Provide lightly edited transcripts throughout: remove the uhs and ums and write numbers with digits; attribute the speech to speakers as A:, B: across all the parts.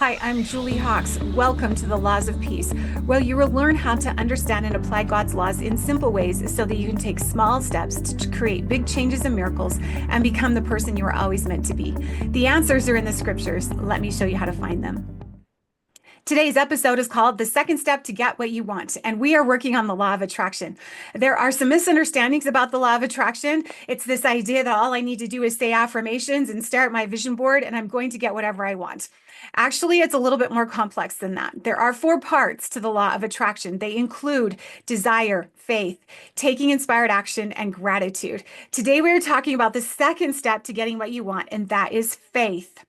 A: Hi, I'm Julie Hawks. Welcome to the Laws of Peace, where you will learn how to understand and apply God's laws in simple ways so that you can take small steps to create big changes and miracles and become the person you were always meant to be. The answers are in the scriptures. Let me show you how to find them. Today's episode is called The Second Step to Get What You Want, and we are working on the law of attraction. There are some misunderstandings about the law of attraction. It's this idea that all I need to do is say affirmations and stare at my vision board, and I'm going to get whatever I want. Actually, it's a little bit more complex than that. There are four parts to the law of attraction. They include desire, faith, taking inspired action, and gratitude. Today, we are talking about the second step to getting what you want, and that is faith.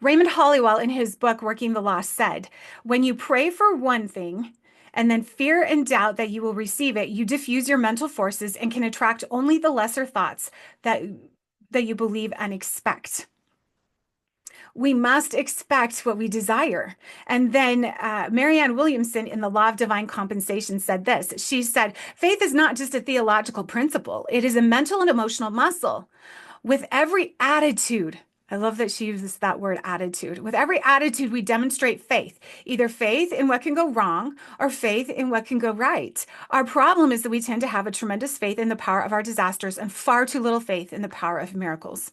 A: Raymond Hollywell, in his book, Working the Law, said, when you pray for one thing and then fear and doubt that you will receive it, you diffuse your mental forces and can attract only the lesser thoughts that you believe and expect. We must expect what we desire. And then Marianne Williamson in The Law of Divine Compensation said this. She said, faith is not just a theological principle. It is a mental and emotional muscle. With every attitude, I love that she uses that word attitude. With every attitude, we demonstrate faith, either faith in what can go wrong or faith in what can go right. Our problem is that we tend to have a tremendous faith in the power of our disasters and far too little faith in the power of miracles.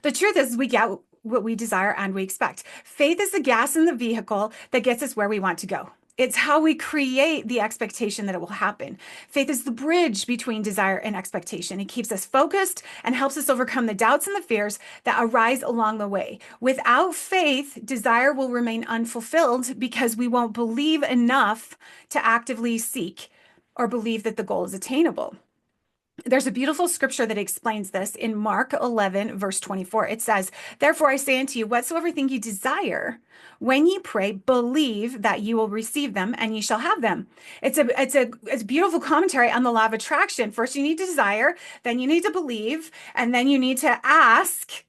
A: The truth is, we get what we desire and we expect. Faith is the gas in the vehicle that gets us where we want to go. It's how we create the expectation that it will happen. Faith is the bridge between desire and expectation. It keeps us focused and helps us overcome the doubts and the fears that arise along the way. Without faith, desire will remain unfulfilled because we won't believe enough to actively seek or believe that the goal is attainable. There's a beautiful scripture that explains this in Mark 11, verse 24. It says, therefore I say unto you, whatsoever thing ye desire, when ye pray, believe that you will receive them and ye shall have them. It's a beautiful commentary on the law of attraction. First, you need to desire, then you need to believe, and then you need to ask,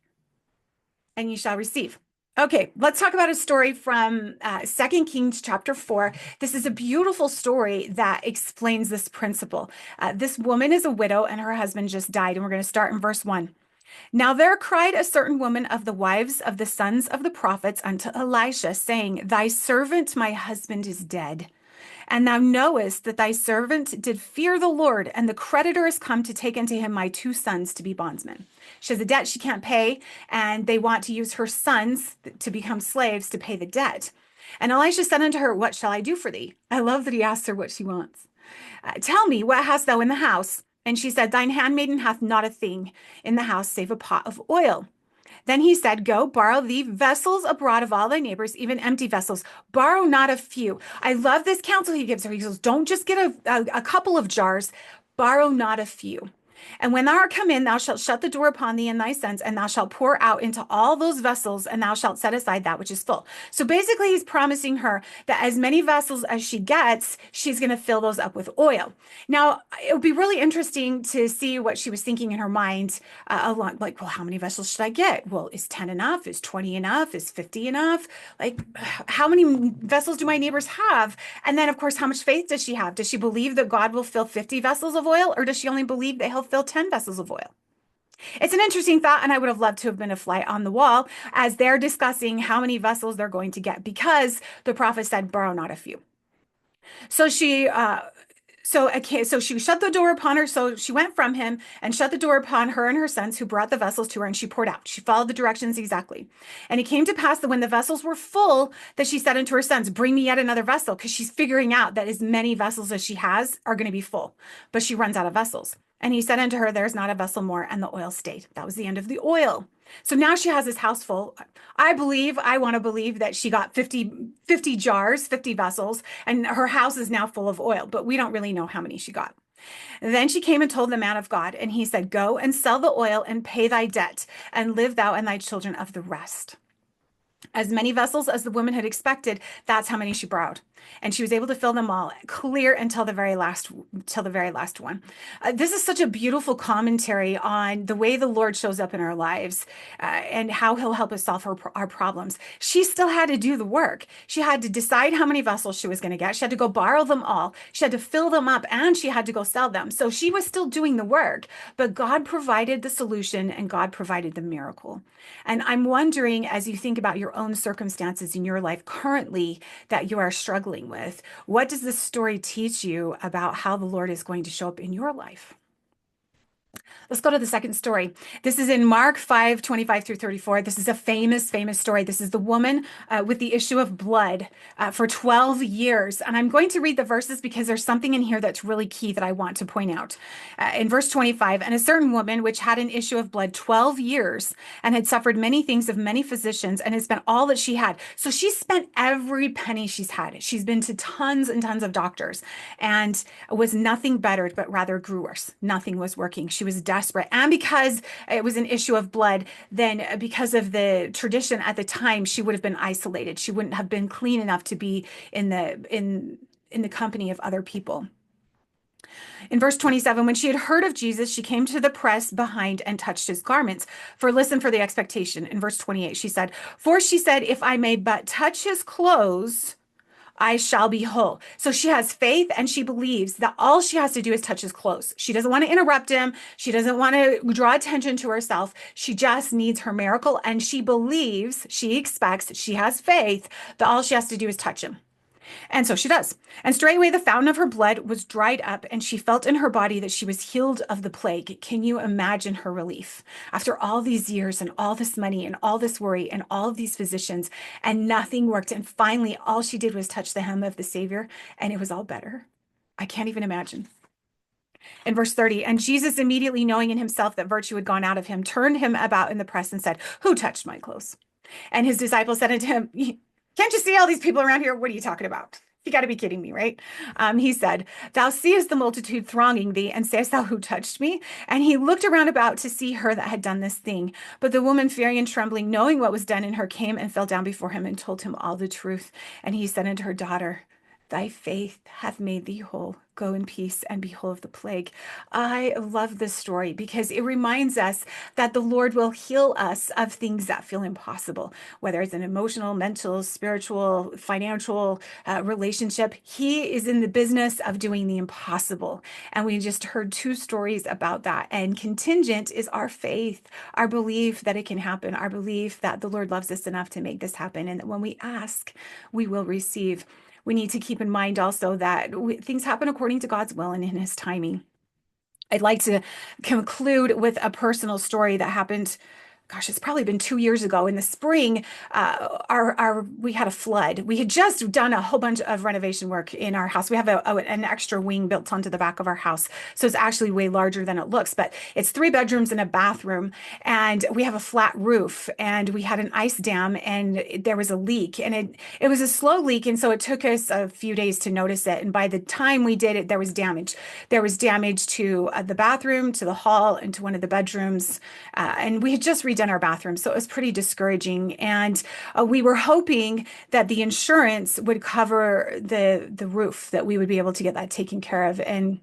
A: and you shall receive. Okay, let's talk about a story from 2 Kings chapter 4. This is a beautiful story that explains this principle. This woman is a widow and her husband just died, and we're going to start in verse 1. Now there cried a certain woman of the wives of the sons of the prophets unto Elisha, saying, thy servant my husband is dead. And thou knowest that thy servant did fear the Lord, and the creditor is come to take unto him my two sons to be bondsmen. She has a debt she can't pay, and they want to use her sons to become slaves to pay the debt. And Elisha said unto her, what shall I do for thee? I love that he asks her what she wants. Tell me, what hast thou in the house? And she said, thine handmaiden hath not a thing in the house save a pot of oil. Then he said, go, borrow thee vessels abroad of all thy neighbors, even empty vessels. Borrow not a few. I love this counsel he gives her. He goes, don't just get a couple of jars. Borrow not a few. And when thou art come in, thou shalt shut the door upon thee and thy sons, and thou shalt pour out into all those vessels, and thou shalt set aside that which is full. So basically, he's promising her that as many vessels as she gets, she's going to fill those up with oil. Now, it would be really interesting to see what she was thinking in her mind along, like, well, how many vessels should I get? Well, is 10 enough? Is 20 enough? Is 50 enough? Like, how many vessels do my neighbors have? And then, of course, how much faith does she have? Does she believe that God will fill 50 vessels of oil, or does she only believe that he'll fill 10 vessels of oil? It's an interesting thought, and I would have loved to have been a fly on the wall as they're discussing how many vessels they're going to get, because the prophet said, borrow not a few. So she shut the door upon her. So she went from him and shut the door upon her and her sons, who brought the vessels to her, and she poured out. She followed the directions exactly. And it came to pass that when the vessels were full, that she said unto her sons, bring me yet another vessel, because she's figuring out that as many vessels as she has are going to be full, but she runs out of vessels. And he said unto her, there's not a vessel more, and the oil stayed. That was the end of the oil. So now she has this house full. I want to believe that she got 50 jars, 50 vessels, and her house is now full of oil, but we don't really know how many she got. Then she came and told the man of God, and he said, go and sell the oil and pay thy debt, and live thou and thy children of the rest. As many vessels as the woman had expected, that's how many she borrowed. and she was able to fill them all clear until till the very last one. This is such a beautiful commentary on the way the Lord shows up in our lives, and how he'll help us solve our problems. She still had to do the work. She had to decide how many vessels she was going to get. She had to go borrow them all. She had to fill them up, and she had to go sell them. So she was still doing the work, but God provided the solution and God provided the miracle. And I'm wondering, as you think about your own circumstances in your life currently that you are struggling with, what does this story teach you about how the Lord is going to show up in your life? Let's go to the second story. This is in Mark 5:25 through 34. This is a famous story. This is the woman with the issue of blood for 12 years. And I'm going to read the verses because there's something in here that's really key that I want to point out. In verse 25, and a certain woman which had an issue of blood 12 years and had suffered many things of many physicians and had spent all that she had. So she spent every penny she's had. She's been to tons and tons of doctors and was nothing bettered, but rather grew worse. Nothing was working. She was desperate. And because it was an issue of blood, then because of the tradition at the time, she would have been isolated. She wouldn't have been clean enough to be in the company of other people. In verse 27, when she had heard of Jesus, she came to the press behind and touched his garments. For listen for the expectation. In verse 28, she said, for she said, if I may but touch his clothes, I shall be whole. So she has faith and she believes that all she has to do is touch his clothes. She doesn't want to interrupt him. She doesn't want to draw attention to herself. She just needs her miracle. And she believes, she expects, she has faith that all she has to do is touch him. And so she does. And straightway the fountain of her blood was dried up, and she felt in her body that she was healed of the plague. Can you imagine her relief? After all these years and all this money and all this worry and all of these physicians, and nothing worked. And finally, all she did was touch the hem of the Savior, and it was all better. I can't even imagine. In verse 30, and Jesus, immediately knowing in himself that virtue had gone out of him, turned him about in the press and said, who touched my clothes? And his disciples said unto him, can't you see all these people around here? What are you talking about? You got to be kidding me, right? He said, thou seest the multitude thronging thee, and sayest thou, who touched me? And he looked around about to see her that had done this thing. But the woman, fearing and trembling, knowing what was done in her, came and fell down before him and told him all the truth. And he said unto her, daughter, thy faith hath made thee whole. Go in peace and be whole of the plague. I love this story because it reminds us that the Lord will heal us of things that feel impossible, whether it's an emotional, mental, spiritual, financial relationship. He is in the business of doing the impossible. And we just heard two stories about that. And contingent is our faith, our belief that it can happen, our belief that the Lord loves us enough to make this happen. And that when we ask, we will receive. We need to keep in mind also that things happen according to God's will and in his timing. I'd like to conclude with a personal story that happened. Gosh, it's probably been 2 years ago. In the spring, we had a flood. We had just done a whole bunch of renovation work in our house. We have an extra wing built onto the back of our house, so it's actually way larger than it looks. But it's 3 bedrooms and a bathroom, and we have a flat roof. And we had an ice dam, and there was a leak, and it was a slow leak, and so it took us a few days to notice it. And by the time we did it, there was damage. There was damage to the bathroom, to the hall, and to one of the bedrooms. And we had just redone our bathroom, so it was pretty discouraging. And we were hoping that the insurance would cover the roof, that we would be able to get that taken care of. And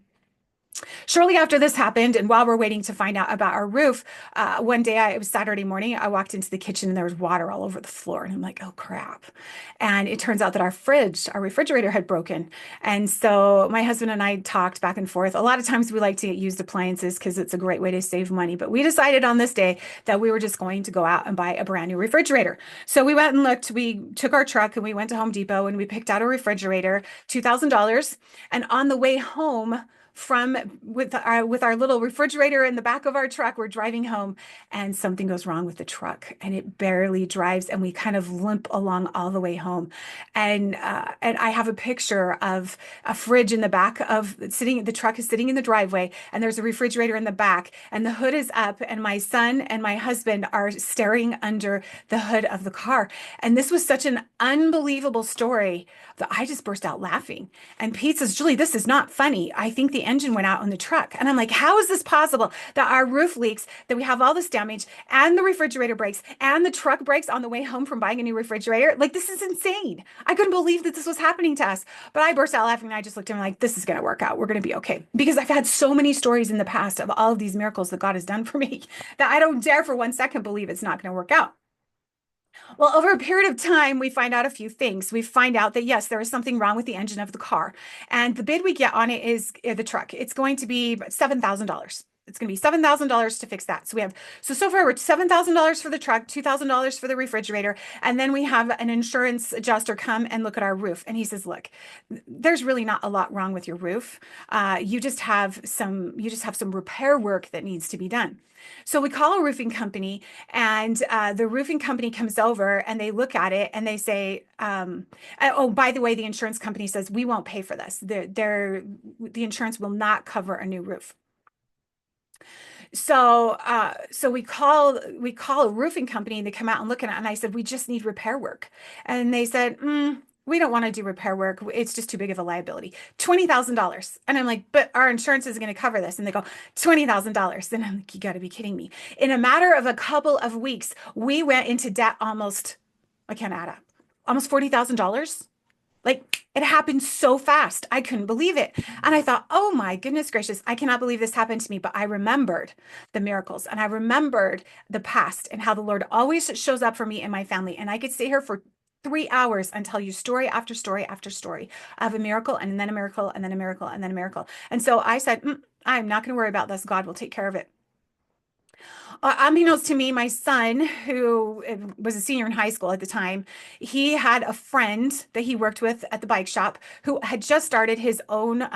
A: shortly after this happened, and while we're waiting to find out about our roof, one day, it was Saturday morning, I walked into the kitchen and there was water all over the floor. And I'm like, oh crap. And it turns out that our refrigerator had broken. And so my husband and I talked back and forth. A lot of times we like to get used appliances because it's a great way to save money. But we decided on this day that we were just going to go out and buy a brand new refrigerator. So we went and looked. We took our truck and we went to Home Depot and we picked out a refrigerator, $2,000. And on the way home, with our little refrigerator in the back of our truck, we're driving home and something goes wrong with the truck and it barely drives, and we kind of limp along all the way home. And I have a picture of a fridge in the back the truck is sitting in the driveway, and there's a refrigerator in the back, and the hood is up, and my son and my husband are staring under the hood of the car. And this was such an unbelievable story that I just burst out laughing. And Pete says, Julie, this is not funny. I think the engine went out on the truck. And I'm like, how is this possible that our roof leaks, that we have all this damage, and the refrigerator breaks, and the truck breaks on the way home from buying a new refrigerator? Like, this is insane. I couldn't believe that this was happening to us. But I burst out laughing, and I just looked at him like, this is going to work out. We're going to be okay. Because I've had so many stories in the past of all of these miracles that God has done for me that I don't dare for 1 second believe it's not going to work out. Well, over a period of time, we find out a few things. We find out that, yes, there is something wrong with the engine of the car. And the bid we get on it is the truck. It's going to be $7,000. It's going to be $7,000 to fix that. So far we're $7,000 for the truck, $2,000 for the refrigerator. And then we have an insurance adjuster come and look at our roof. And he says, look, there's really not a lot wrong with your roof. You just have some repair work that needs to be done. So we call a roofing company, and the roofing company comes over and they look at it and they say, oh, by the way, the insurance company says we won't pay for this. The insurance will not cover a new roof. So we call a roofing company and they come out and look at it. And I said, we just need repair work. And they said, we don't want to do repair work. It's just too big of a liability. $20,000. And I'm like, but our insurance is going to cover this. And they go, $20,000. And I'm like, you got to be kidding me. In a matter of a couple of weeks, we went into debt almost $40,000. Like, it happened so fast. I couldn't believe it. And I thought, oh my goodness gracious, I cannot believe this happened to me. But I remembered the miracles, and I remembered the past and how the Lord always shows up for me and my family. And I could stay here for 3 hours and tell you story after story after story of a miracle, and then a miracle, and then a miracle, and then a miracle. And so I said, I'm not going to worry about this. God will take care of it. Unbeknownst to me, my son, who was a senior in high school at the time, he had a friend that he worked with at the bike shop who had just started his own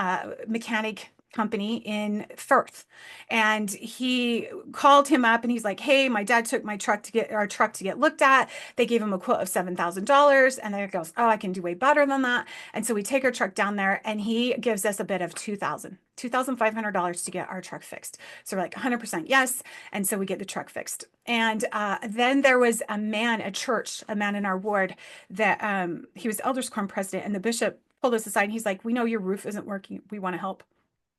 A: mechanic company in Firth. And he called him up and he's like, hey, my dad took our truck to get looked at. They gave him a quote of $7,000. And then it goes, oh, I can do way better than that. And so we take our truck down there and he gives us a bid of $2,500 to get our truck fixed. So we're like 100% yes. And so we get the truck fixed. And then there was a man in our ward that he was elders quorum president, and the bishop pulled us aside and he's like, we know your roof isn't working. We want to help.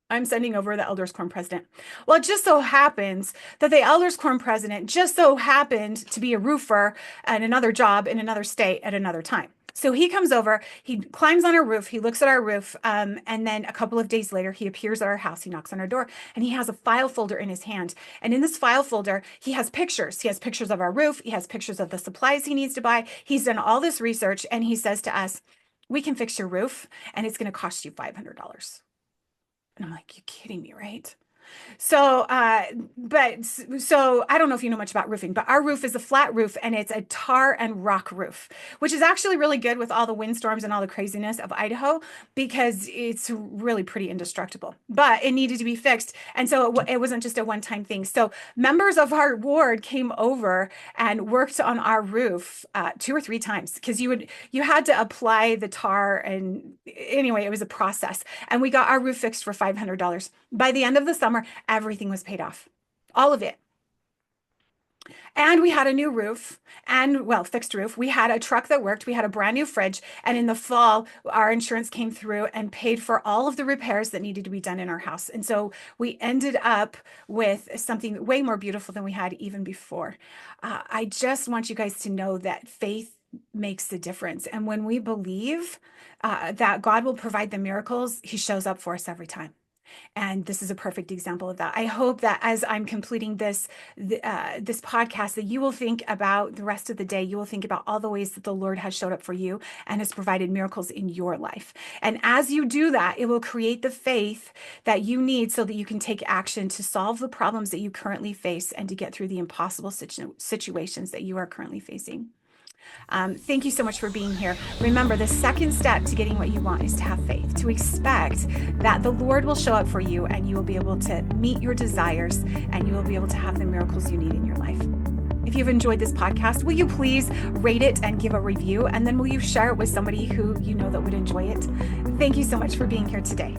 A: I'm sending over the elders quorum president. Well, it just so happens that the elders quorum president just so happened to be a roofer at another job in another state at another time. So he comes over, he climbs on our roof, he looks at our roof, and then a couple of days later, he appears at our house, he knocks on our door, and he has a file folder in his hand. And in this file folder, he has pictures. He has pictures of our roof, he has pictures of the supplies he needs to buy. He's done all this research, and he says to us, we can fix your roof, and it's going to cost you $500. And I'm like, you're kidding me, right? So I don't know if you know much about roofing, but our roof is a flat roof and it's a tar and rock roof, which is actually really good with all the windstorms and all the craziness of Idaho because it's really pretty indestructible, but it needed to be fixed. And so it wasn't just a one-time thing. So members of our ward came over and worked on our roof 2 or 3 times because you had to apply the tar, and anyway, it was a process. And we got our roof fixed for $500. By the end of the summer, everything was paid off, all of it. And we had a new roof fixed roof. We had a truck that worked. We had a brand new fridge. And in the fall, our insurance came through and paid for all of the repairs that needed to be done in our house. And so we ended up with something way more beautiful than we had even before. I just want you guys to know that faith makes the difference. And when we believe that God will provide the miracles, he shows up for us every time. And this is a perfect example of that. I hope that as I'm completing this podcast, that you will think about the rest of the day. You will think about all the ways that the Lord has showed up for you and has provided miracles in your life. And as you do that, it will create the faith that you need so that you can take action to solve the problems that you currently face and to get through the impossible situations that you are currently facing. Thank you so much for being here. Remember, the second step to getting what you want is to have faith, to expect that the Lord will show up for you and you will be able to meet your desires and you will be able to have the miracles you need in your life. If you've enjoyed this podcast, will you please rate it and give a review? And then will you share it with somebody who you know that would enjoy it? Thank you so much for being here today.